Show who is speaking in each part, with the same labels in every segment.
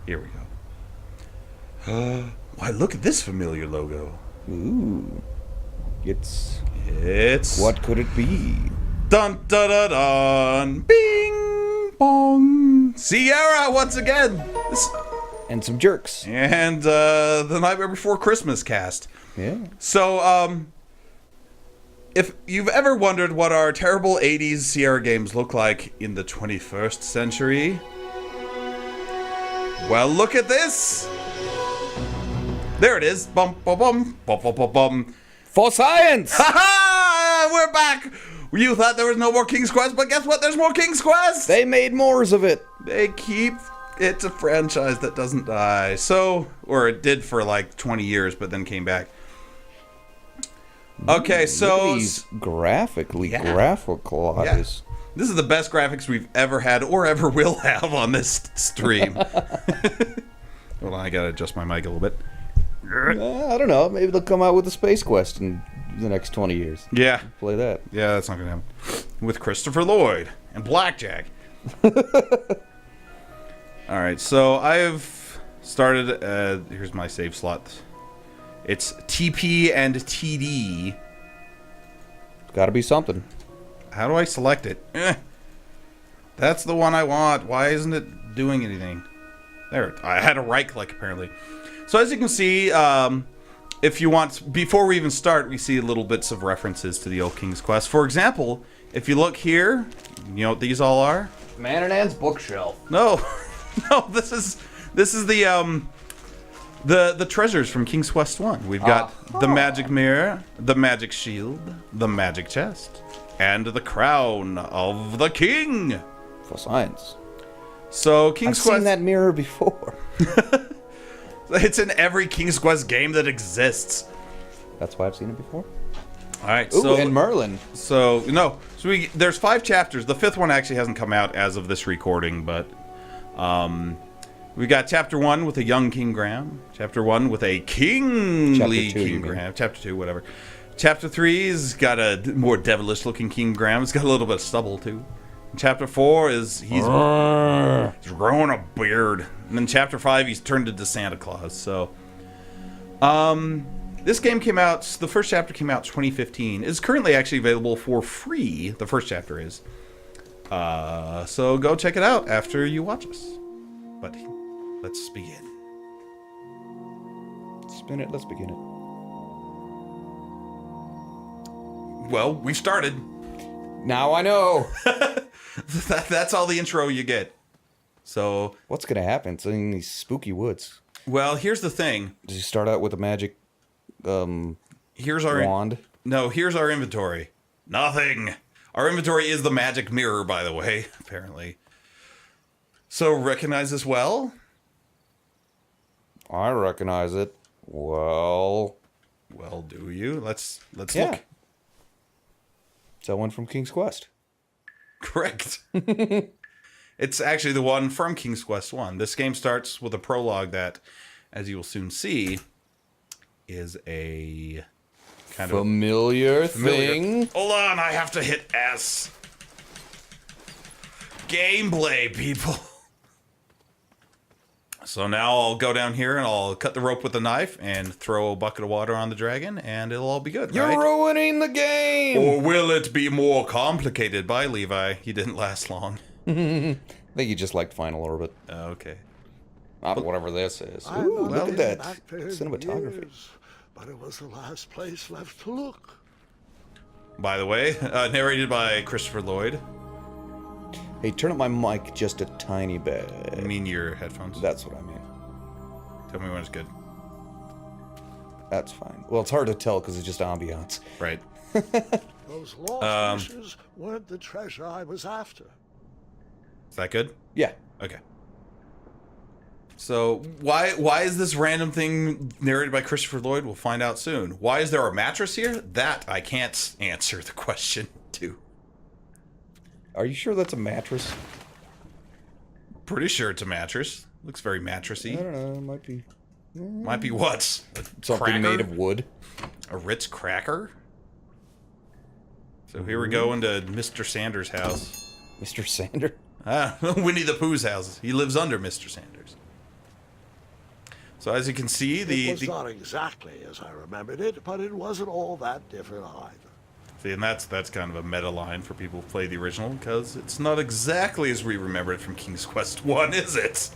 Speaker 1: Here we go. Why, look at this familiar logo.
Speaker 2: Ooh. It's...
Speaker 1: It's...
Speaker 2: What could it be?
Speaker 1: Dun dun dun dun! Bing! Bong! Sierra once again!
Speaker 2: And some jerks.
Speaker 1: And, the Nightmare Before Christmas cast.
Speaker 2: Yeah.
Speaker 1: So, if you've ever wondered what our terrible 80s Sierra games look like in the 21st century, well, look at this! There it is. Bum, bum, bum, bum, bum, bum, bum.
Speaker 2: For science!
Speaker 1: Ha ha! We're back! You thought there was no more King's Quest, but guess what? There's more King's Quest!
Speaker 2: They made mores of it.
Speaker 1: They keep... It's a franchise that doesn't die. So, or it did for like 20 years, but then came back. Okay, so...
Speaker 2: Look at these graphical artists.
Speaker 1: Yeah. This is the best graphics we've ever had or ever will have on this stream. Hold on, I gotta adjust my mic a little bit.
Speaker 2: I don't know. Maybe they'll come out with a Space Quest in the next 20 years.
Speaker 1: Yeah.
Speaker 2: Play that.
Speaker 1: Yeah, that's not gonna happen. With Christopher Lloyd and Blackjack. Alright, so I've started... here's my save slot. It's TP and TD.
Speaker 2: Gotta be something.
Speaker 1: How do I select it? That's the one I want. Why isn't it doing anything? There. I had a right click, apparently. So as you can see, if you want... Before we even start, we see little bits of references to the old King's Quest. For example, if you look here, you know what these all are?
Speaker 2: Man and Anne's bookshelf.
Speaker 1: No. No, this is the treasures from King's Quest 1. We've got the magic mirror, the magic shield, the magic chest, and the crown of the king.
Speaker 2: For science.
Speaker 1: So King's
Speaker 2: I've
Speaker 1: Quest...
Speaker 2: seen that mirror before.
Speaker 1: It's in every King's Quest game that exists.
Speaker 2: That's why I've seen it before.
Speaker 1: All right,
Speaker 2: Ooh,
Speaker 1: so...
Speaker 2: and Merlin.
Speaker 1: So, no. So there's 5 chapters. The 5th one actually hasn't come out as of this recording, but... we got Chapter 1 with a young King Graham. Chapter 1 with a kingly King Graham. Chapter 2, whatever. Chapter 3's got a more devilish-looking King Graham. It's got a little bit of stubble, too. And Chapter 4 is... He's growing a beard. And then Chapter 5, he's turned into Santa Claus, so... This game came out... The first chapter came out 2015. It's currently actually available for free. The first chapter is. So go check it out after you watch us. But let's begin.
Speaker 2: Spin it, let's begin it.
Speaker 1: Well, we've started.
Speaker 2: Now I know.
Speaker 1: That's all the intro you get. So...
Speaker 2: What's gonna happen? It's in these spooky woods.
Speaker 1: Well, here's the thing.
Speaker 2: Does he start out with a magic
Speaker 1: here's our
Speaker 2: wand?
Speaker 1: No, here's our inventory. Nothing. Our inventory is the magic mirror, by the way, apparently. So, recognize this well?
Speaker 2: I recognize it. Well,
Speaker 1: do you? Let's
Speaker 2: yeah.
Speaker 1: look.
Speaker 2: It's that one from King's Quest.
Speaker 1: Correct. It's actually the one from King's Quest 1. This game starts with a prologue that, as you will soon see, is a kind
Speaker 2: familiar thing.
Speaker 1: Hold on, I have to hit S. Gameplay, people. So now I'll go down here and I'll cut the rope with a knife and throw a bucket of water on the dragon and it'll all be good,
Speaker 2: You're
Speaker 1: right?
Speaker 2: ruining the game!
Speaker 1: Or will it be more complicated? Bye, Levi. He didn't last long.
Speaker 2: I think you just liked Final Orbit.
Speaker 1: Okay.
Speaker 2: Not whatever this is.
Speaker 3: I've
Speaker 2: Ooh,
Speaker 3: not
Speaker 2: look at
Speaker 3: been
Speaker 2: that
Speaker 3: back there in
Speaker 2: cinematography.
Speaker 3: years, but it was the last place left to look.
Speaker 1: By the way, narrated by Christopher Lloyd.
Speaker 2: Hey, turn up my mic just a tiny bit.
Speaker 1: I mean your headphones.
Speaker 2: That's what I mean.
Speaker 1: Tell me when it's good.
Speaker 2: That's fine. Well, it's hard to tell because it's just ambiance.
Speaker 1: Right.
Speaker 3: Those lost wishes weren't the treasure I was after.
Speaker 1: Is that good?
Speaker 2: Yeah.
Speaker 1: Okay. So why is this random thing narrated by Christopher Lloyd? We'll find out soon. Why is there a mattress here? That I can't answer the question to.
Speaker 2: Are you sure that's a mattress?
Speaker 1: Pretty sure it's a mattress. Looks very mattressy.
Speaker 2: I don't know. It might be.
Speaker 1: Might be what?
Speaker 2: Something
Speaker 1: Cracker?
Speaker 2: made of wood.
Speaker 1: A Ritz cracker? So here we go into Mr. Sanders' house.
Speaker 2: Mr. Sander?
Speaker 1: Ah, Winnie the Pooh's house. He lives under Mr. Sanders. So as you can see,
Speaker 3: It was not exactly as I remembered it, but it wasn't all that different either.
Speaker 1: see, and that's kind of a meta line for people who play the original, because it's not exactly as we remember it from King's Quest 1, is it?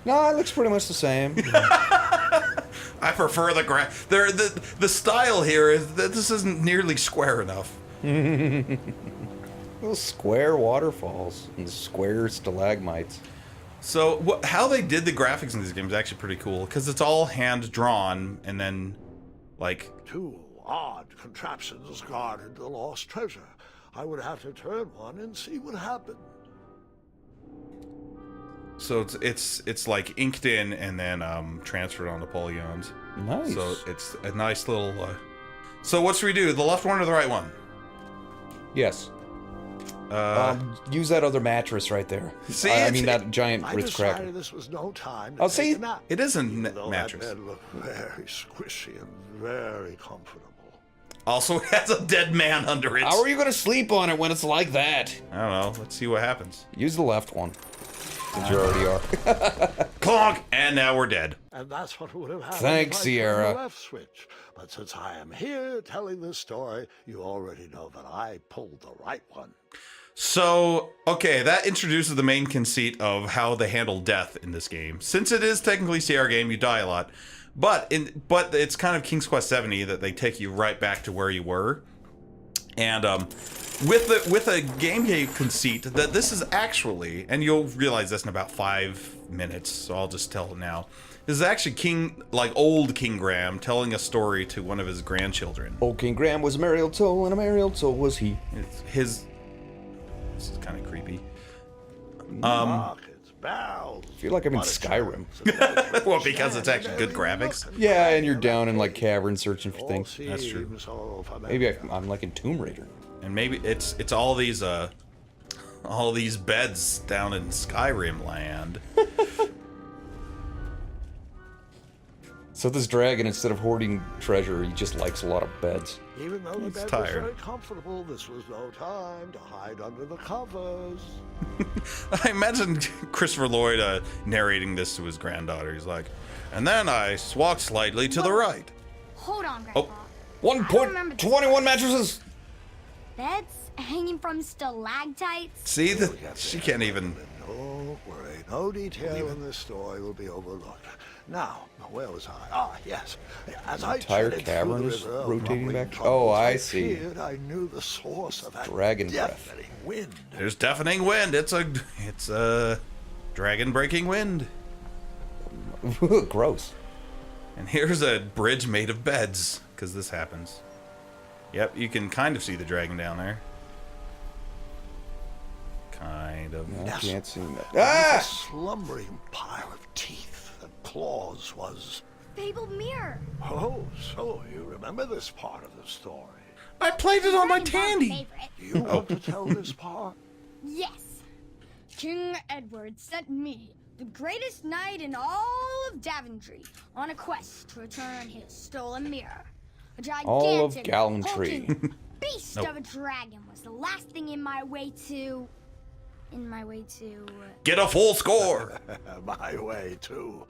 Speaker 2: No, it looks pretty much the same.
Speaker 1: I prefer the style here is that this isn't nearly square enough.
Speaker 2: Little square waterfalls and square stalagmites.
Speaker 1: So how they did the graphics in these games is actually pretty cool, because it's all hand drawn, and then like
Speaker 3: Two odd contraptions guarded the lost treasure. I would have to turn one and see what happened.
Speaker 1: so it's like inked in and then transferred onto polygons.
Speaker 2: Nice.
Speaker 1: So it's a nice little. So what should we do? The left one or the right one?
Speaker 2: Yes. Use that other mattress right there.
Speaker 1: See,
Speaker 2: I mean that giant
Speaker 3: I
Speaker 2: Ritz
Speaker 3: decided
Speaker 2: cracker.
Speaker 3: this was no time to
Speaker 2: Oh,
Speaker 3: take
Speaker 2: see?
Speaker 3: a nap.
Speaker 1: It is a
Speaker 3: Even though
Speaker 1: mattress.
Speaker 3: That bed looked very squishy and very comfortable.
Speaker 1: Also, it has a dead man under it.
Speaker 2: How are you going to sleep on it when it's like that?
Speaker 1: I don't know. Let's see what happens.
Speaker 2: Use the left one. Since you already are.
Speaker 1: Clonk! And now we're dead.
Speaker 3: And that's what would have happened
Speaker 2: Thanks,
Speaker 3: if I turned
Speaker 2: Sierra.
Speaker 3: the left switch. But since I am here telling this story, you already know that I pulled the right one.
Speaker 1: So, okay, that introduces the main conceit of how they handle death in this game. Since it is technically a CR game, you die a lot. But it's kind of King's Quest 70 that they take you right back to where you were. And with a gameplay conceit that this is actually, and you'll realize this in about 5 minutes, so I'll just tell it now. This is actually old King Graham telling a story to one of his grandchildren.
Speaker 2: Old King Graham was a merry old soul, and a merry old soul was he.
Speaker 1: It's his. This is kind of creepy.
Speaker 3: Rockets, barrels.
Speaker 2: I feel like I'm in Skyrim.
Speaker 1: Well, because it's actually good graphics.
Speaker 2: Yeah, and you're down in like caverns searching for things.
Speaker 1: That's true.
Speaker 2: Maybe I'm like in Tomb Raider.
Speaker 1: And maybe it's all these beds down in Skyrim land.
Speaker 2: So this dragon, instead of hoarding treasure, he just likes a lot of beds.
Speaker 3: Even though the
Speaker 1: He's
Speaker 3: bed
Speaker 1: tired.
Speaker 3: was very comfortable, this was no time to hide under the covers.
Speaker 1: I imagine Christopher Lloyd narrating this to his granddaughter. He's like, and then I walked slightly to the right.
Speaker 4: Hold on, Grandpa.
Speaker 2: 1.21 mattresses!
Speaker 4: Beds hanging from stalactites?
Speaker 1: See that she can't even.
Speaker 3: Don't worry, no detail in this story will be overlooked. Now, where was I? Ah, yes. As I
Speaker 2: entire
Speaker 3: treaded
Speaker 2: cavern
Speaker 3: through the
Speaker 2: is
Speaker 3: river of
Speaker 2: rotating
Speaker 3: rumbling
Speaker 2: back?
Speaker 3: troubles,
Speaker 2: Oh, I see.
Speaker 3: feared I knew the source of that
Speaker 2: Dragon breath.
Speaker 3: deafening wind.
Speaker 1: There's deafening wind. It's a dragon breaking wind.
Speaker 2: Gross.
Speaker 1: And here's a bridge made of beds, because this happens. Yep, you can kind of see the dragon down there. Kind of.
Speaker 2: I can't see that.
Speaker 3: A
Speaker 2: Ah!
Speaker 3: slumbering pile of teeth and claws was...
Speaker 4: Fabled mirror.
Speaker 3: Oh, so you remember this part of the story.
Speaker 1: I played it on my
Speaker 4: Dragon's
Speaker 1: Tandy.
Speaker 4: favorite.
Speaker 3: Do you want to tell this part?
Speaker 4: Yes. King Edward sent me, the greatest knight in all of Daventry, on a quest to return his stolen mirror. A gigantic,
Speaker 2: All of gallantry.
Speaker 4: hulking beast
Speaker 1: Nope.
Speaker 4: of a dragon was the last thing in my way to...
Speaker 1: Get a full score.
Speaker 3: My way, too.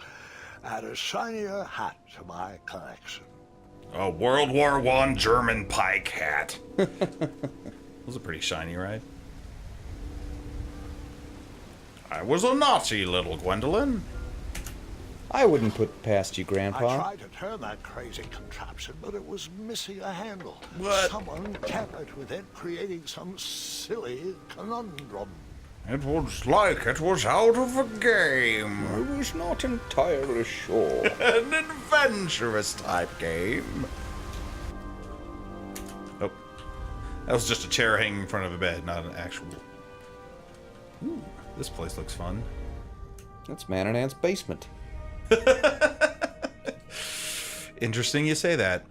Speaker 3: Add a shinier hat to my collection.
Speaker 1: A World War I German pike hat. Those are pretty shiny, right? I was a Nazi, little Gwendolyn.
Speaker 2: I wouldn't put past you,
Speaker 3: I
Speaker 2: Grandpa.
Speaker 3: tried to turn that crazy contraption, but it was missing a handle.
Speaker 1: What?
Speaker 3: Someone tampered with it, creating some silly conundrum.
Speaker 1: It was like it was out of a game.
Speaker 2: I was not entirely sure.
Speaker 1: An adventurous type game. Oh. That was just a chair hanging in front of a bed, not an actual... Ooh, this place looks fun.
Speaker 2: That's Man and Ant's basement.
Speaker 1: Interesting you say that.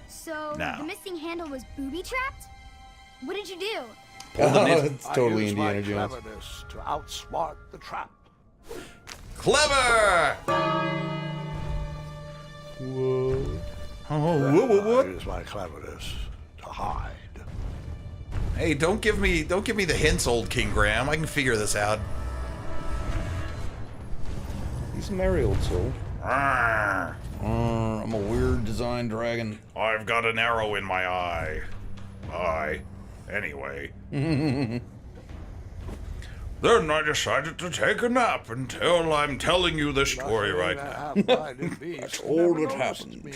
Speaker 4: So,
Speaker 1: Now.
Speaker 4: the missing handle was booby-trapped? What did you do?
Speaker 2: It's
Speaker 3: I
Speaker 2: totally
Speaker 3: used my
Speaker 2: Indiana Jones.
Speaker 3: cleverness to outsmart the trap.
Speaker 1: Clever!
Speaker 2: Whoa.
Speaker 1: Oh, whoa.
Speaker 3: I used my cleverness to hide.
Speaker 1: Hey, don't give me the hints, old King Graham. I can figure this out.
Speaker 2: These a merry old soul.
Speaker 1: Arr,
Speaker 2: I'm a weird design dragon.
Speaker 1: I've got an arrow in my eye. Anyway. Then I decided to take a nap until I'm telling you the story right now.
Speaker 2: All that happened.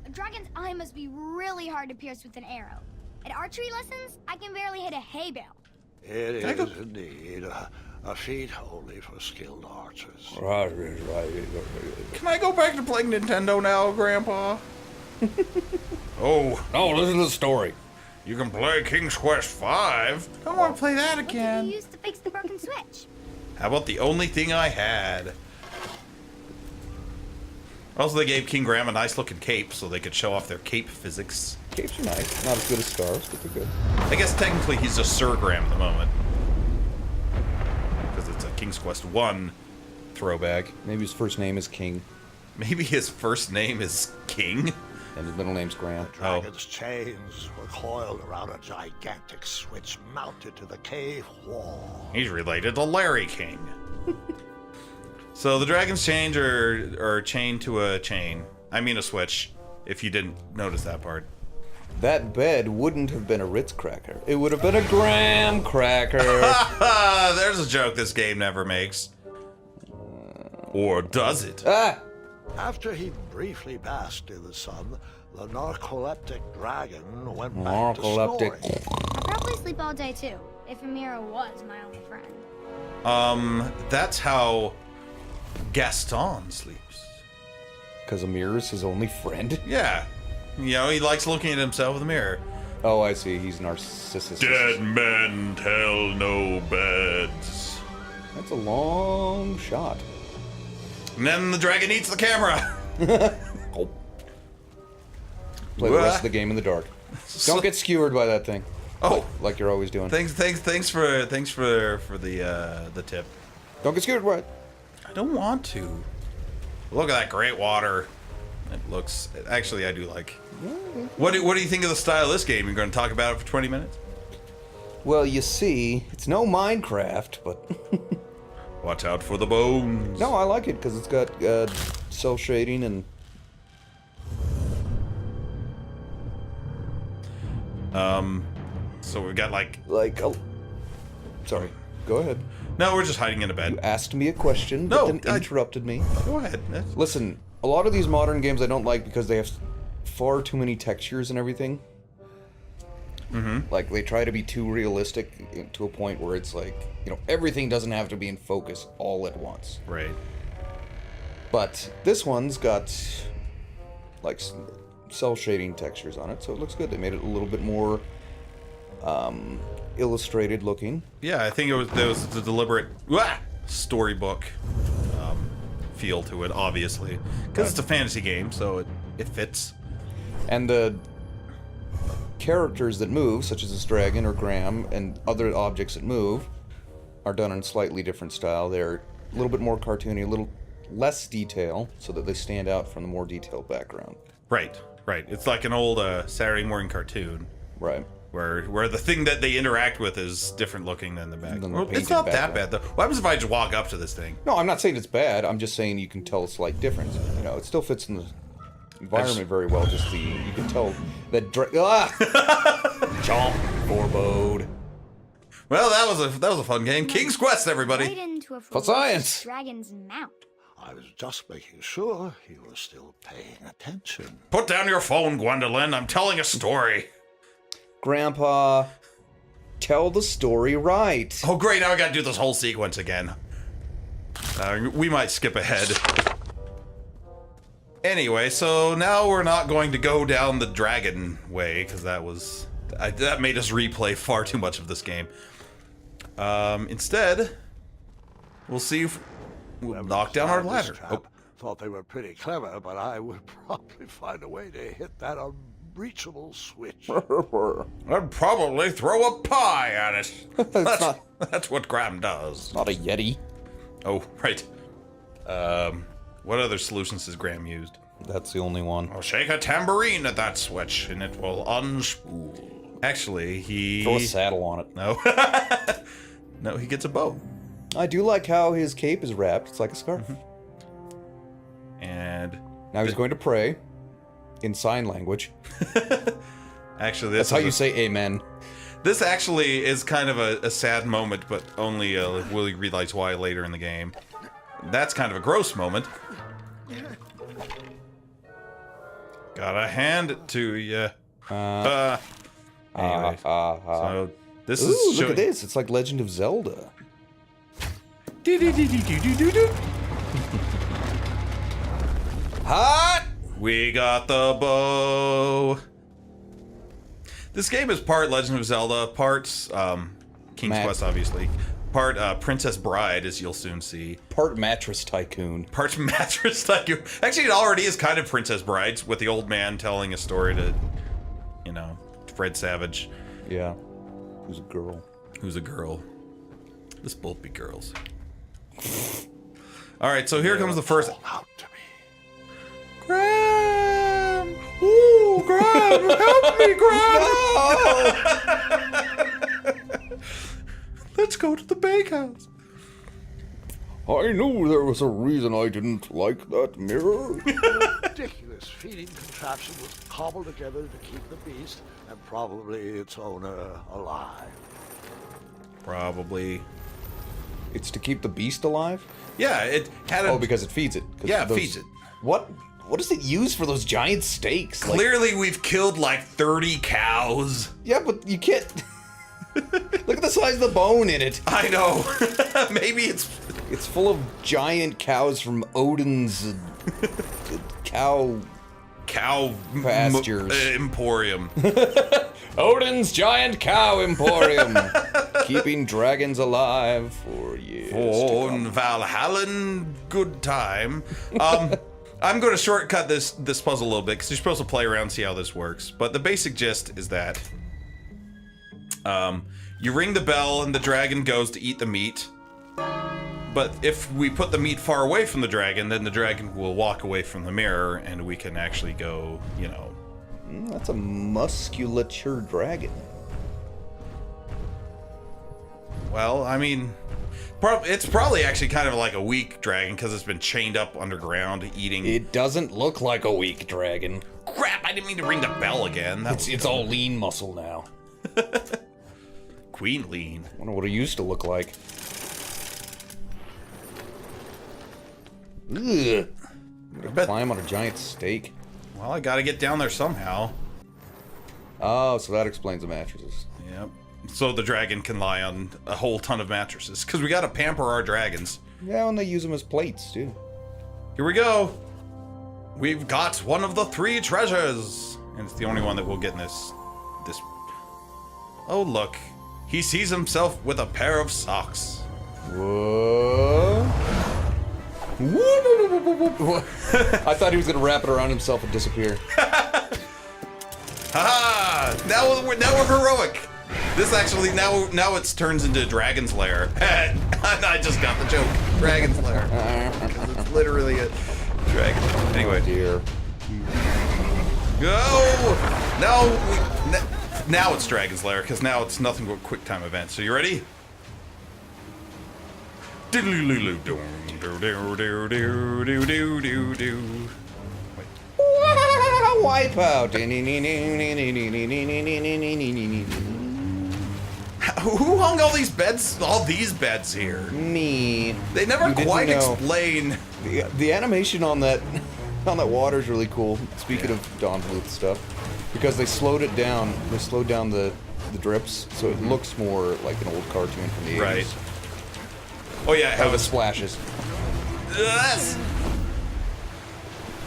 Speaker 4: A dragon's eye must be really hard to pierce with an arrow. At archery lessons, I can barely hit a hay bale.
Speaker 3: It is indeed a feat only for skilled archers.
Speaker 1: Can I go back to playing Nintendo now, Grandpa? Oh,
Speaker 2: Listen to the story.
Speaker 1: you can play King's Quest V. I don't want to play that
Speaker 4: What did
Speaker 1: again.
Speaker 4: you use to fix the broken switch?
Speaker 1: How about the only thing I had? Also, they gave King Graham a nice-looking cape so they could show off their cape physics.
Speaker 2: Capes are nice. Not as good as scarves, but they're good.
Speaker 1: I guess technically he's just Sir Graham at the moment. Because it's a King's Quest 1 throwback.
Speaker 2: Maybe his first name is King,
Speaker 1: Maybe his first name is King?
Speaker 2: and his middle name's Graham.
Speaker 3: Dragon's chains were coiled around a gigantic switch mounted to the cave wall.
Speaker 1: He's related to Larry King. So the dragon's chains are chained to a chain. I mean a switch, if you didn't notice that part.
Speaker 2: That bed wouldn't have been a Ritz cracker. It would have been a graham cracker.
Speaker 1: There's a joke this game never makes. Or does it?
Speaker 2: Ah!
Speaker 3: After he briefly basked in the sun, the narcoleptic dragon went back to
Speaker 2: Narcoleptic.
Speaker 3: snoring.
Speaker 4: I'll probably sleep all day too, if Amira was my only friend.
Speaker 1: That's how Gaston sleeps.
Speaker 2: Because Amir is his only friend?
Speaker 1: Yeah. You know, he likes looking at himself in the mirror.
Speaker 2: Oh, I see. He's narcissistic.
Speaker 1: Dead men tell no beds.
Speaker 2: That's a long shot.
Speaker 1: And then the dragon eats the camera.
Speaker 2: Oh. Play the rest of the game in the dark. Don't get skewered by that thing.
Speaker 1: Oh,
Speaker 2: Like you're always doing.
Speaker 1: thanks for the tip.
Speaker 2: Don't get skewered by it.
Speaker 1: I don't want to. Look at that great water. It looks. Actually, I do like. What do you think of the style of this game? You're going to talk about it for 20 minutes?
Speaker 2: Well, you see, it's no Minecraft, but
Speaker 1: Watch out for the bones.
Speaker 2: no, I like it because it's got cell shading and
Speaker 1: So we've got like.
Speaker 2: sorry. Go ahead.
Speaker 1: No, we're just hiding in a bed.
Speaker 2: You asked me a question,
Speaker 1: No,
Speaker 2: but then interrupted me.
Speaker 1: Go ahead.
Speaker 2: Listen, a lot of these modern games I don't like because they have far too many textures and everything. Mm-hmm. Like, they try to be too realistic to a point where it's like, you know, everything doesn't have to be in focus all at once.
Speaker 1: Right.
Speaker 2: But this one's got, like, cell shading textures on it, so it looks good. They made it a little bit more illustrated looking.
Speaker 1: Yeah, I think there was a deliberate storybook feel to it, obviously, because it's a fantasy game, so it fits.
Speaker 2: And the characters that move, such as this dragon or Graham, and other objects that move, are done in slightly different style. They're a little bit more cartoony, a little less detail, so that they stand out from the more detailed background.
Speaker 1: Right. It's like an old Saturday morning cartoon.
Speaker 2: Right.
Speaker 1: Where the thing that they interact with is different looking than the back.
Speaker 2: Than the
Speaker 1: Well, it's
Speaker 2: painted
Speaker 1: not that
Speaker 2: background.
Speaker 1: bad though. What happens if I just walk up to this thing?
Speaker 2: No, I'm not saying it's bad. I'm just saying you can tell a slight difference. You know, it still fits in the environment very well. Just you can tell that Jump forebode.
Speaker 1: Well, that was a fun game. King's Quest, everybody.
Speaker 4: Right into a
Speaker 2: For science.
Speaker 4: dragon's mouth.
Speaker 3: I was just making sure he was still paying attention.
Speaker 1: Put down your phone, Gwendolyn. I'm telling a story.
Speaker 2: Grandpa, tell the story right.
Speaker 1: Oh, great. Now I gotta do this whole sequence again. We might skip ahead. Anyway, so now we're not going to go down the dragon way, because that made us replay far too much of this game. Instead, we'll see if we'll knock down our ladder. Oh.
Speaker 3: Thought they were pretty clever, but I would probably find a way to hit that unreachable switch.
Speaker 1: I'd probably throw a pie at it.
Speaker 2: not-
Speaker 1: That's what Graham does.
Speaker 2: Not a Yeti.
Speaker 1: Oh, right. What other solutions has Graham used?
Speaker 2: That's the only one.
Speaker 1: I'll shake a tambourine at that switch, and it will unspool. Actually, he...
Speaker 2: Throw a saddle on it.
Speaker 1: No. No, he gets a bow.
Speaker 2: I do like how his cape is wrapped. It's like a scarf. Now he's going to pray in sign language.
Speaker 1: Actually,
Speaker 2: That's how you say amen.
Speaker 1: This actually is kind of a sad moment, but only we'll realize why later in the game. That's kind of a gross moment. Gotta hand it to you. Anyway, so this
Speaker 2: Ooh,
Speaker 1: is
Speaker 2: look at this. It's like Legend of Zelda. Hot!
Speaker 1: We got the bow. This game is part Legend of Zelda, part King's Quest, obviously. Part Princess Bride, as you'll soon see.
Speaker 2: Part Mattress Tycoon.
Speaker 1: Part Mattress Tycoon. Actually, it already is kind of Princess Bride, with the old man telling a story to, you know, Fred Savage.
Speaker 2: Yeah. Who's a girl.
Speaker 1: Who's a girl. Let's both be girls. Alright, so here comes the first...
Speaker 3: Out to me.
Speaker 1: Graham! Ooh, Graham! Help me, Graham! Let's go to the bakehouse.
Speaker 2: I knew there was a reason I didn't like that mirror.
Speaker 3: Ridiculous feeding contraption was cobbled together to keep the beast and probably its owner alive.
Speaker 1: Probably.
Speaker 2: It's to keep the beast alive?
Speaker 1: Yeah, it had a...
Speaker 2: Oh, because it feeds it.
Speaker 1: Yeah, it feeds it.
Speaker 2: What does it use for those giant steaks?
Speaker 1: Clearly, we've killed like 30 cows.
Speaker 2: Yeah, but you can't... Look at the size of the bone in it.
Speaker 1: I know. Maybe it's...
Speaker 2: It's full of giant cows from Odin's cow pastures.
Speaker 1: Emporium.
Speaker 2: Odin's giant cow emporium. Keeping dragons alive for years
Speaker 1: For
Speaker 2: to come.
Speaker 1: Valhallan good time. I'm going to shortcut this puzzle a little bit because you're supposed to play around and see how this works. But the basic gist is that you ring the bell and the dragon goes to eat the meat. But if we put the meat far away from the dragon, then the dragon will walk away from the mirror and we can actually go, you know.
Speaker 2: That's a musculature dragon.
Speaker 1: Well, I mean, it's probably actually kind of like a weak dragon because it's been chained up underground eating.
Speaker 2: It doesn't look like a weak dragon.
Speaker 1: Crap, I didn't mean to ring the bell again.
Speaker 2: It's all lean muscle now.
Speaker 1: Queen lean.
Speaker 2: I wonder what it used to look like. Ugh. Climb on a giant steak.
Speaker 1: Well, I gotta get down there somehow.
Speaker 2: Oh, so that explains the mattresses.
Speaker 1: Yep. So the dragon can lie on a whole ton of mattresses. Because we gotta pamper our dragons.
Speaker 2: Yeah, and they use them as plates, too.
Speaker 1: Here we go. We've got one of the 3 treasures. And it's the only one that we'll get in this... Oh, look. He sees himself with a pair of socks.
Speaker 2: Whoa. I thought he was gonna wrap it around himself and disappear.
Speaker 1: Haha! Now we're heroic. This actually now it turns into Dragon's Lair. I just got the joke. Dragon's Lair. Because it's literally a dragon. Anyway,
Speaker 2: Dear.
Speaker 1: go! Now it's Dragon's Lair because now it's nothing but quick time events. So you ready?
Speaker 2: Wipeout.
Speaker 1: Who hung all these beds here?
Speaker 2: Me.
Speaker 1: They never
Speaker 2: You didn't
Speaker 1: quite
Speaker 2: know.
Speaker 1: explain.
Speaker 2: The animation on that water is really cool. Speaking of Don Bluth stuff, because they slowed it down. They slowed down the drips, so it looks more like an old cartoon from the 80s.
Speaker 1: Right. Oh yeah, how
Speaker 2: How the
Speaker 1: it's
Speaker 2: splashes.
Speaker 1: yes.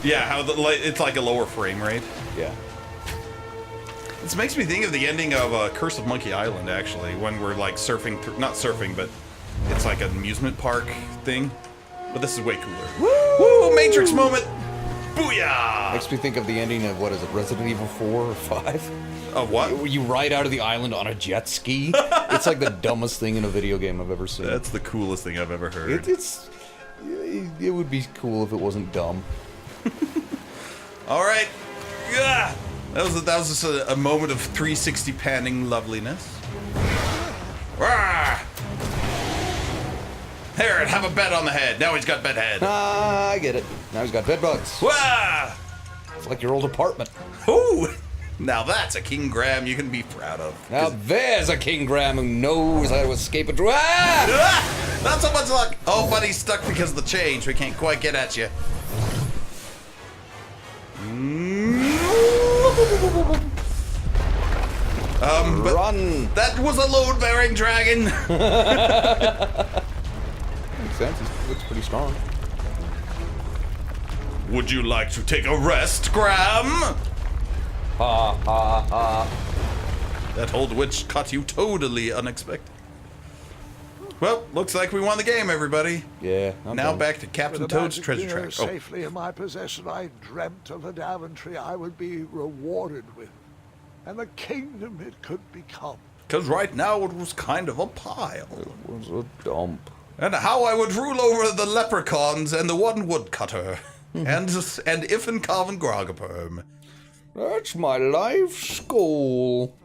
Speaker 1: Yeah, how it's like a lower frame rate.
Speaker 2: Yeah.
Speaker 1: This makes me think of the ending of Curse of Monkey Island, actually, when we're like surfing through, not surfing, but it's like an amusement park thing. But this is way cooler. Woo! Matrix moment! Booyah!
Speaker 2: Makes me think of the ending of, what is it, Resident Evil 4 or 5?
Speaker 1: Of what?
Speaker 2: You ride out of the island on a jet ski. It's like the dumbest thing in a video game I've ever seen.
Speaker 1: That's the coolest thing I've ever heard.
Speaker 2: It would be cool if it wasn't dumb.
Speaker 1: All right. Yeah. That was just a moment of 360 panning loveliness. Rah! There, have a bed on the head. Now he's got bed head.
Speaker 2: Ah, I get it. Now he's got bed bugs.
Speaker 1: Wah!
Speaker 2: It's like your old apartment.
Speaker 1: Ooh! Now that's a King Graham you can be proud of.
Speaker 2: Now there's a King Graham who knows how to escape a Ah!
Speaker 1: Ah! Not so much luck. Oh, but he's stuck because of the change. We can't quite get at you. But
Speaker 2: Run!
Speaker 1: that was a load-bearing dragon.
Speaker 2: Makes sense. He looks pretty strong.
Speaker 1: Would you like to take a rest, Graham?
Speaker 2: Ha ha ha.
Speaker 1: That old witch caught you totally unexpected. Well, looks like we won the game, everybody.
Speaker 2: Yeah. I'm
Speaker 1: Now
Speaker 2: done.
Speaker 1: back to Captain
Speaker 3: With the
Speaker 1: Toad's
Speaker 3: magic
Speaker 1: treasure
Speaker 3: mirror
Speaker 1: track. Oh,
Speaker 3: safely in my possession, I dreamt of the Daventry I would be rewarded with, and the kingdom it could become.
Speaker 1: because right now it was kind of a pile.
Speaker 2: It was a dump.
Speaker 1: And how I would rule over the leprechauns and the one woodcutter. and if and Calvin Grogaperm.
Speaker 2: That's my life's goal.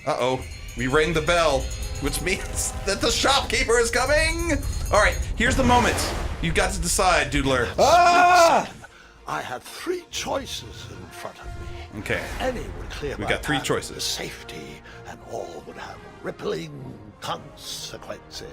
Speaker 1: Uh-oh. We rang the bell, which means that the shopkeeper is coming. All right, here's the moment. You've got to decide, Doodler.
Speaker 2: Ah!
Speaker 3: I had 3 choices in front of me.
Speaker 1: Okay.
Speaker 3: Any would clear
Speaker 1: We
Speaker 3: my
Speaker 1: got 3
Speaker 3: path
Speaker 1: choices.
Speaker 3: to safety, and all would have rippling consequences.